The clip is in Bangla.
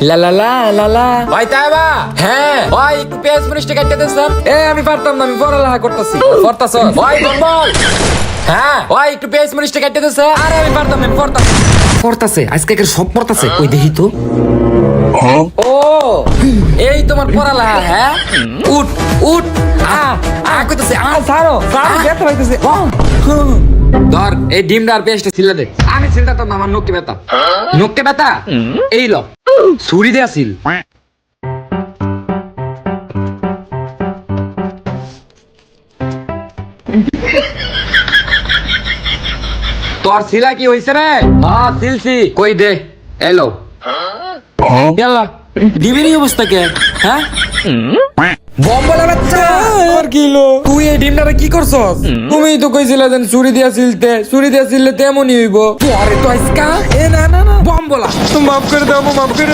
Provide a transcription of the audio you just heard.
লা লা লা লা লা ভাই তাইবা হ্যাঁ ভাই একটু পেঁয়াজ মরিচটা কাটতে দিছাম আমি পারতাম না আমি পড়ালেখা করতেছি পড়তাছ ভাই বল হ্যাঁ ভাই একটু পেঁয়াজ মরিচটা কাটতে দিছ আরে আমি পারতাম না আমি পড়তাছে আজকে সব পড়তাছে কই দেখি তো ও এই তোমার পড়ালেখা হ্যাঁ উঠ উঠ কইতাছে ছাড়ো ব্যথা হইতাছে ধর এই ডিমটা আর পেস্টটা ছিলে দে আমি ছিলটা তো না আমার নককে ব্যথা এই ল ছুরি দেয়া ছিল তোর ছিলা কি হইছে রে হ্যাঁ ছিলছি কই দে এলো ইয়াল্লা ডিমের অবস্থা কে হ্যাঁ বম্বলা বাচ্চা আর কিলো তুই এই ডিমটারে কি করছস তুমিই তো কইছিলা যে চুরি দিয়া ছিললে তেমনই হইব তোরে তো আজকা এ না না না বম্বলা মাফ করে দাও মাফ করে